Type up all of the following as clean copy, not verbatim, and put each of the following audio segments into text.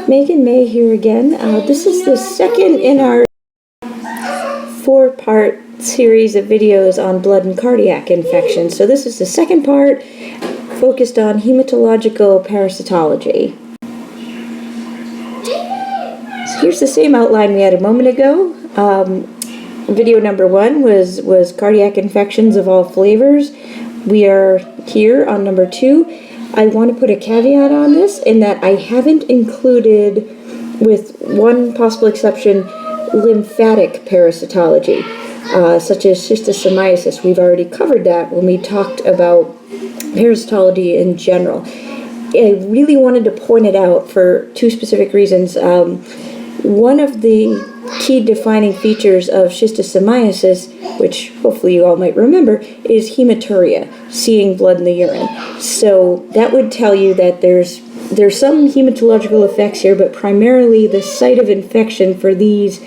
Megan May here again. This is the second in our 4-part series of videos on blood and cardiac infections. So this is the second part focused on hematological parasitology. So here's the same outline we had a moment ago. Video number 1 was cardiac infections of all flavors. We are here on number 2. I want to put a caveat on this in that I haven't included, with one possible exception, lymphatic parasitology, such as schistosomiasis. We've already covered that when we talked about parasitology in general. I really wanted to point it out for 2 specific reasons. One of the key defining features of schistosomiasis, which hopefully you all might remember, is hematuria, seeing blood in the urine. So that would tell you that there's some hematological effects here, but primarily the site of infection for these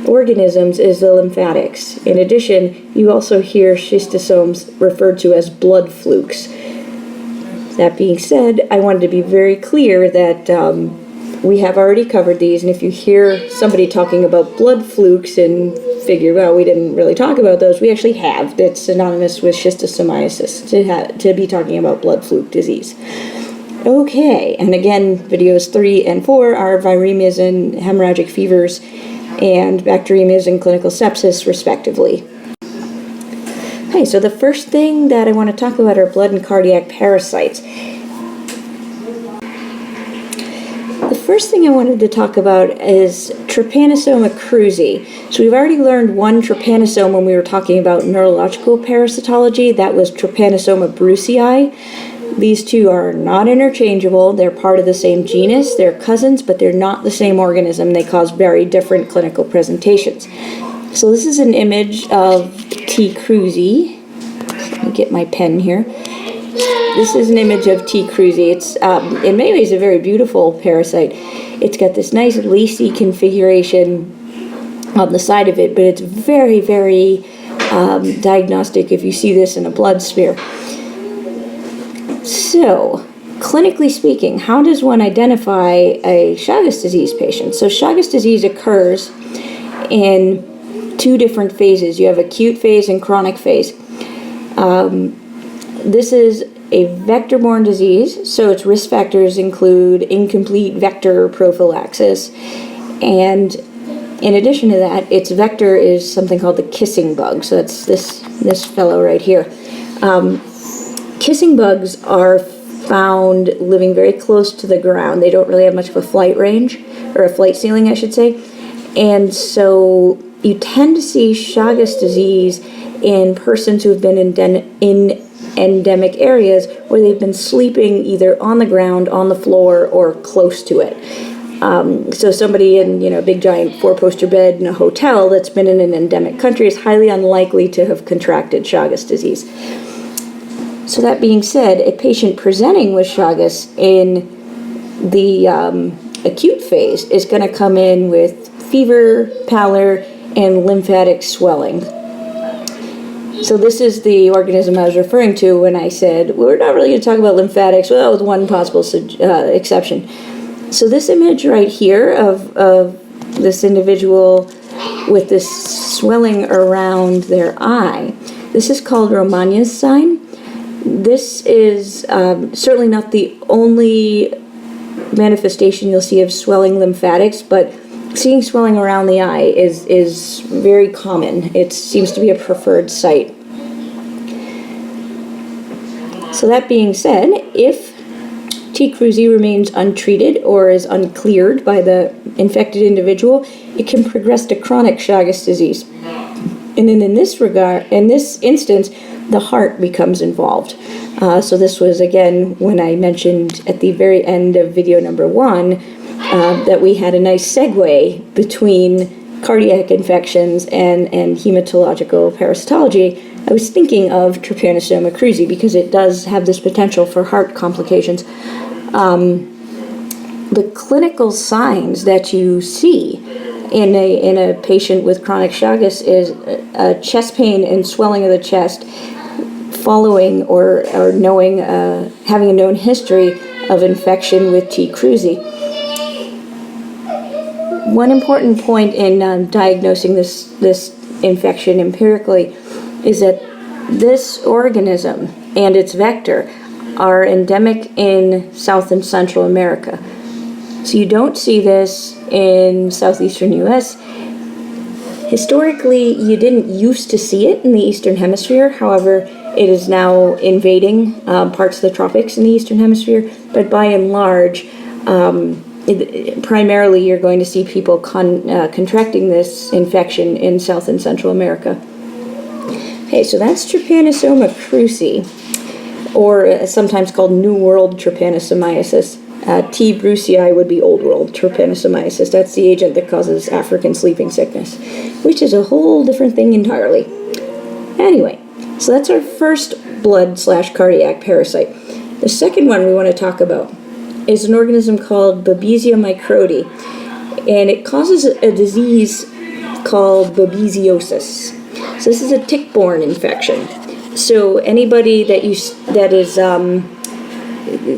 organisms is the lymphatics. In addition, you also hear schistosomes referred to as blood flukes. That being said, I wanted to be very clear that we have already covered these, and if you hear somebody talking about blood flukes and figure, well, we didn't really talk about those, we actually have. That's synonymous with schistosomiasis, to be talking about blood fluke disease. Okay, and again, videos 3 and 4 are viremias and hemorrhagic fevers and bacteremias and clinical sepsis, respectively. Okay, so the first thing that I want to talk about are blood and cardiac parasites. The first thing I wanted to talk about is Trypanosoma cruzi. So we've already learned one trypanosome when we were talking about neurological parasitology. That was Trypanosoma brucei. These two are not interchangeable. They're part of the same genus. They're cousins, but they're not the same organism. They cause very different clinical presentations. So this is an image of T. cruzi. Let me get my pen here. This is an image of T. cruzi. It's in many ways a very beautiful parasite. It's got this nice lacy configuration on the side of it, but it's very, very diagnostic if you see this in a blood smear. So, clinically speaking, how does one identify a Chagas disease patient? So Chagas disease occurs in 2 different phases. You have acute phase and chronic phase. This is a vector-borne disease, so its risk factors include incomplete vector prophylaxis, and in addition to that, its vector is something called the kissing bug. So that's this fellow right here. Kissing bugs are found living very close to the ground. They don't really have much of a flight range, or a flight ceiling, I should say, and so you tend to see Chagas disease in persons who have been in endemic areas where they've been sleeping either on the ground, on the floor, or close to it. So somebody in a big giant 4-poster bed in a hotel that's been in an endemic country is highly unlikely to have contracted Chagas disease. So that being said, a patient presenting with Chagas in the acute phase is going to come in with fever, pallor, and lymphatic swelling. So this is the organism I was referring to when I said, we're not really going to talk about lymphatics, well, with one possible exception. So this image right here of this individual with this swelling around their eye, this is called Romagn's sign. This is certainly not the only manifestation you'll see of swelling lymphatics, but seeing swelling around the eye is very common. It seems to be a preferred site. So that being said, if T. cruzi remains untreated or is uncleared by the infected individual, it can progress to chronic Chagas disease. And then in this instance, the heart becomes involved. So this was, again, when I mentioned at the very end of video number 1, that we had a nice segue between cardiac infections and hematological parasitology. I was thinking of Trypanosoma cruzi because it does have this potential for heart complications. The clinical signs that you see in a patient with chronic Chagas is chest pain and swelling of the chest following or knowing, having a known history of infection with T. cruzi. One important point in diagnosing this infection empirically is that this organism and its vector are endemic in South and Central America. So you don't see this in southeastern U.S. Historically, you didn't used to see it in the Eastern Hemisphere. However, it is now invading parts of the tropics in the Eastern Hemisphere. But by and large, primarily you're going to see people contracting this infection in South and Central America. Okay, so that's Trypanosoma cruzi, or sometimes called New World trypanosomiasis. T. brucei would be Old World trypanosomiasis. That's the agent that causes African sleeping sickness, which is a whole different thing entirely. Anyway, so that's our first blood/cardiac parasite. The second one we want to talk about is an organism called Babesia microti, and it causes a disease called babesiosis. So this is a tick-borne infection. So anybody that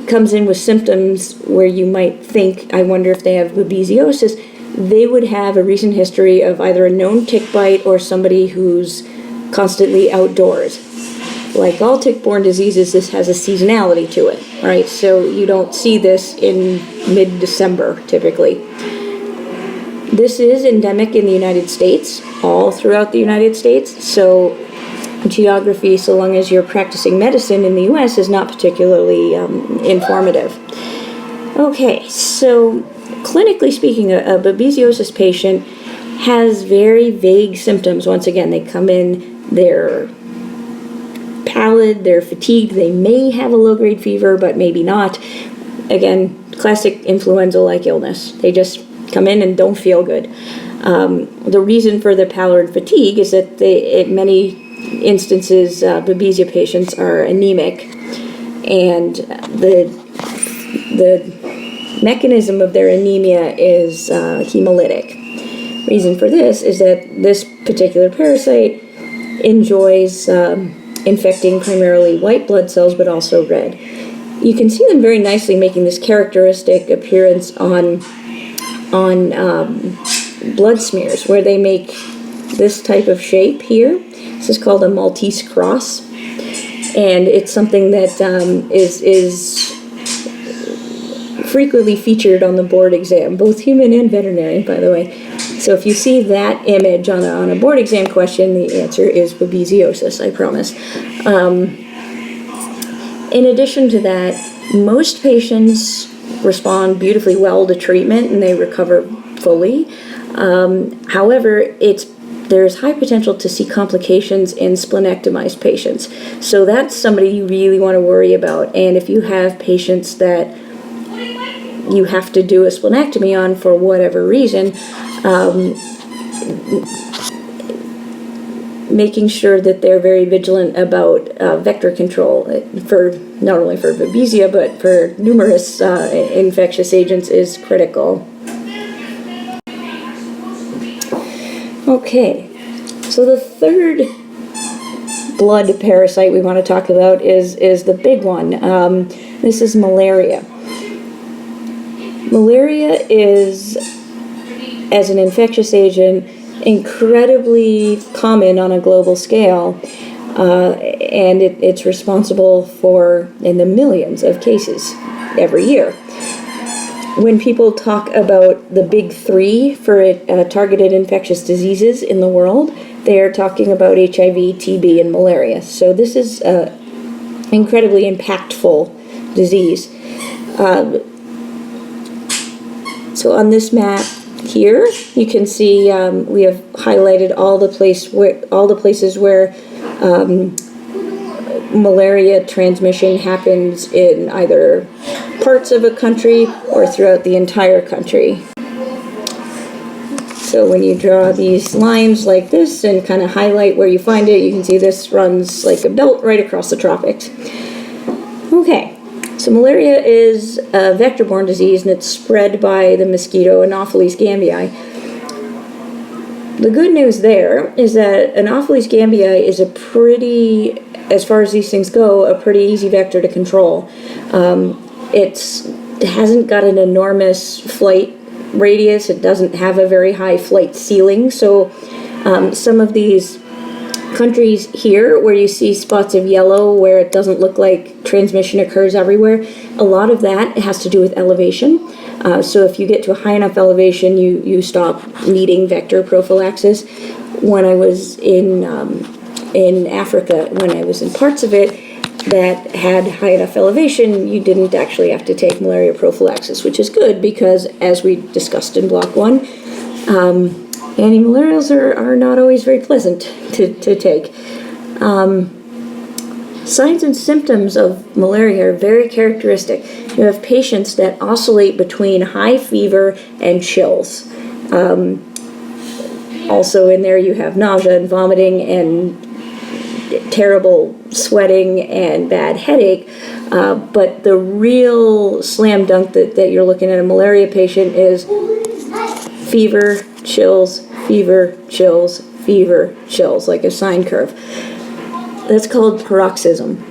comes in with symptoms where you might think, I wonder if they have babesiosis, they would have a recent history of either a known tick bite or somebody who's constantly outdoors. Like all tick-borne diseases, this has a seasonality to it, right? So you don't see this in mid-December, typically. This is endemic in the United States, all throughout the United States, so geography, so long as you're practicing medicine in the U.S., is not particularly informative. Okay, so clinically speaking, a babesiosis patient has very vague symptoms. Once again, they come in, they're pallid, they're fatigued, they may have a low-grade fever, but maybe not. Again, classic influenza-like illness. They just come in and don't feel good. The reason for the pallor and fatigue is that in many instances, Babesia patients are anemic, and the mechanism of their anemia is hemolytic. Reason for this is that this particular parasite enjoys infecting primarily white blood cells, but also red. You can see them very nicely making this characteristic appearance on blood smears, where they make this type of shape here. This is called a Maltese cross, and it's something that is frequently featured on the board exam, both human and veterinary, by the way. So if you see that image on a board exam question, the answer is babesiosis, I promise. In addition to that, most patients respond beautifully well to treatment and they recover fully. However, there's high potential to see complications in splenectomized patients. So that's somebody you really want to worry about. And if you have patients that you have to do a splenectomy on for whatever reason, making sure that they're very vigilant about vector control for not only for Babesia but for numerous infectious agents is critical. Okay, so the third blood parasite we want to talk about is the big one. This is malaria. Malaria is, as an infectious agent, incredibly common on a global scale, and it's responsible for in the millions of cases every year. When people talk about the big three for targeted infectious diseases in the world, they are talking about HIV, TB, and malaria. So this is an incredibly impactful disease. So on this map here, you can see we have highlighted all the places where malaria transmission happens in either parts of a country or throughout the entire country. So when you draw these lines like this and kind of highlight where you find it, you can see this runs like a belt right across the tropics. Okay, so malaria is a vector-borne disease and it's spread by the mosquito Anopheles gambiae. The good news there is that Anopheles gambiae is a pretty, as far as these things go, a pretty easy vector to control. it hasn't got an enormous flight radius. It doesn't have a very high flight ceiling. So some of these countries here where you see spots of yellow where it doesn't look like transmission occurs everywhere, a lot of that has to do with elevation. So if you get to a high enough elevation, you stop needing vector prophylaxis. When I was in Africa, when I was in parts of it that had high enough elevation, you didn't actually have to take malaria prophylaxis, which is good because, as we discussed in Block 1, antimalarials are not always very pleasant to take. Signs and symptoms of malaria are very characteristic. You have patients that oscillate between high fever and chills. Also in there you have nausea and vomiting and terrible sweating and bad headache. But the real slam dunk that you're looking at a malaria patient is fever, chills, fever, chills, fever, chills, like a sine curve. That's called paroxysm.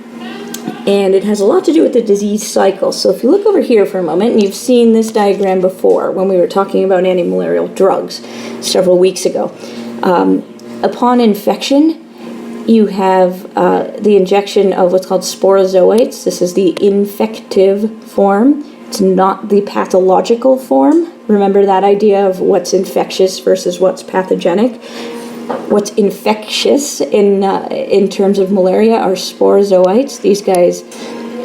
And it has a lot to do with the disease cycle. So if you look over here for a moment, and you've seen this diagram before when we were talking about antimalarial drugs several weeks ago. Upon infection, you have the injection of what's called sporozoites. This is the infective form. It's not the pathological form. Remember that idea of what's infectious versus what's pathogenic. What's infectious in terms of malaria are sporozoites. These guys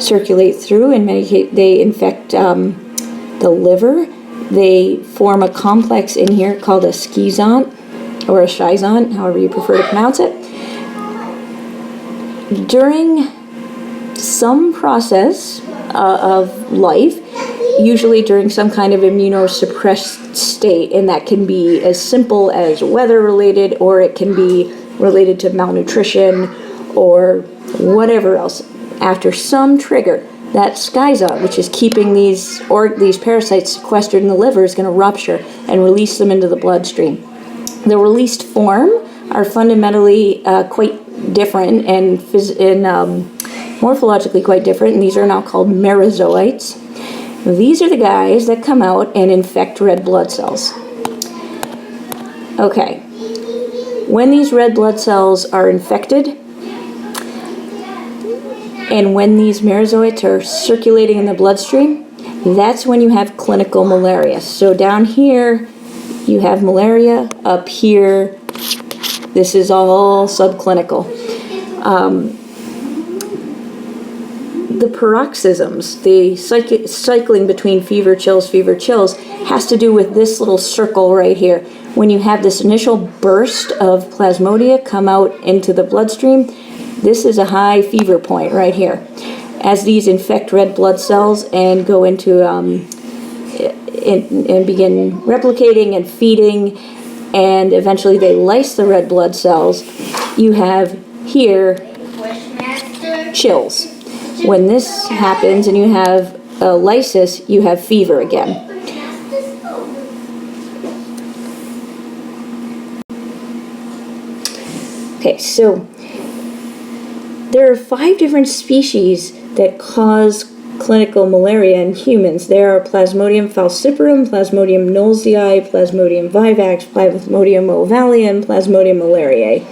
circulate through and they infect the liver. They form a complex in here called a schizont or a schizont, however you prefer to pronounce it. During some process of life, usually during some kind of immunosuppressed state, and that can be as simple as weather-related, or it can be related to malnutrition, or whatever else. After some trigger, that schizont, which is keeping these parasites sequestered in the liver, is going to rupture and release them into the bloodstream. The released form are fundamentally quite different and morphologically quite different, and these are now called merozoites. These are the guys that come out and infect red blood cells. Okay, when these red blood cells are infected, and when these merozoites are circulating in the bloodstream, that's when you have clinical malaria. So down here, you have malaria. Up here, this is all subclinical. The paroxysms, the cycling between fever, chills, has to do with this little circle right here. When you have this initial burst of plasmodia come out into the bloodstream, this is a high fever point right here. As these infect red blood cells and go into and begin replicating and feeding, and eventually they lyse the red blood cells, you have here chills. When this happens and you have a lysis, you have fever again. Okay, so there are 5 different species that cause clinical malaria in humans. There are Plasmodium falciparum, Plasmodium knowlesii, Plasmodium vivax, Plasmodium ovale, Plasmodium malariae.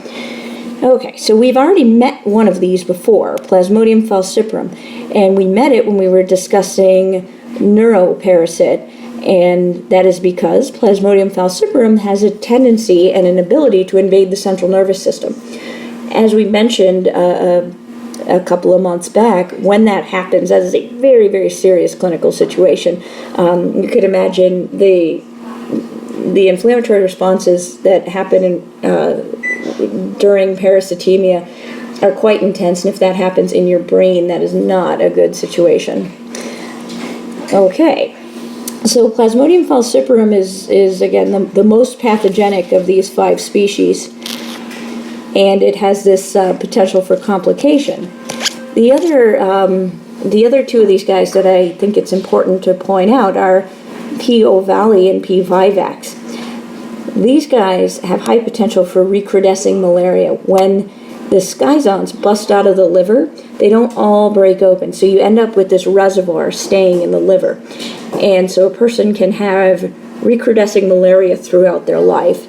Okay, so we've already met one of these before, Plasmodium falciparum, and we met it when we were discussing neuroparasite, and that is because Plasmodium falciparum has a tendency and an ability to invade the central nervous system. As we mentioned a couple of months back, when that happens, that is a very, very serious clinical situation. You could imagine the inflammatory responses that happen during parasitemia are quite intense, and if that happens in your brain, that is not a good situation. Okay, so Plasmodium falciparum is again the most pathogenic of these 5 species, and it has this potential for complication. The other 2 of these guys that I think it's important to point out are P. ovale and P. vivax. These guys have high potential for recrudescing malaria. When the schizons bust out of the liver, they don't all break open. So you end up with this reservoir staying in the liver. And so a person can have recrudescing malaria throughout their life.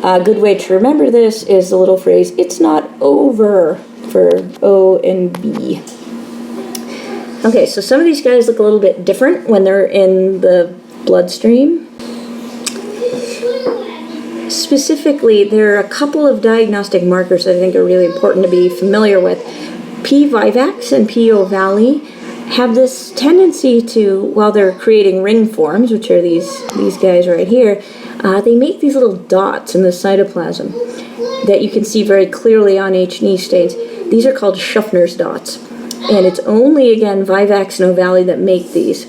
A good way to remember this is the little phrase, "It's not over," for O and B. Okay, so some of these guys look a little bit different when they're in the bloodstream. Specifically, there are a couple of diagnostic markers that I think are really important to be familiar with. P. vivax and P. ovale have this tendency to, while they're creating ring forms, which are these guys right here, they make these little dots in the cytoplasm that you can see very clearly on H&E stains. These are called Schuffner's dots. And it's only, again, vivax and ovale that make these.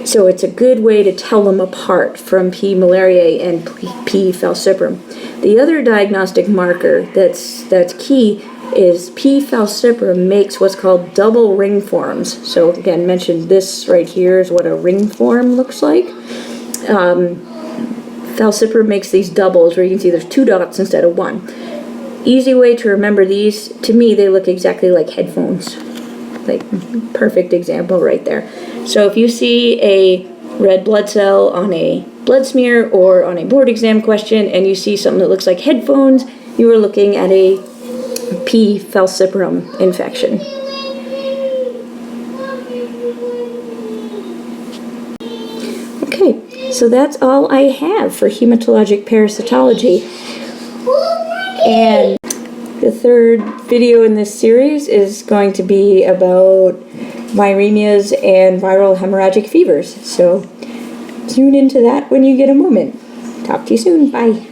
So it's a good way to tell them apart from P. malariae and P. falciparum. The other diagnostic marker that's key is P. falciparum makes what's called double ring forms. So again, mentioned this right here is what a ring form looks like. Falciparum makes these doubles where you can see there's 2 dots instead of 1. Easy way to remember these, to me they look exactly like headphones. Like, perfect example right there. So if you see a red blood cell on a blood smear or on a board exam question and you see something that looks like headphones, you are looking at a P. falciparum infection. Okay, so that's all I have for hematologic parasitology. And the third video in this series is going to be about viremias and viral hemorrhagic fevers. So tune into that when you get a moment. Talk to you soon. Bye.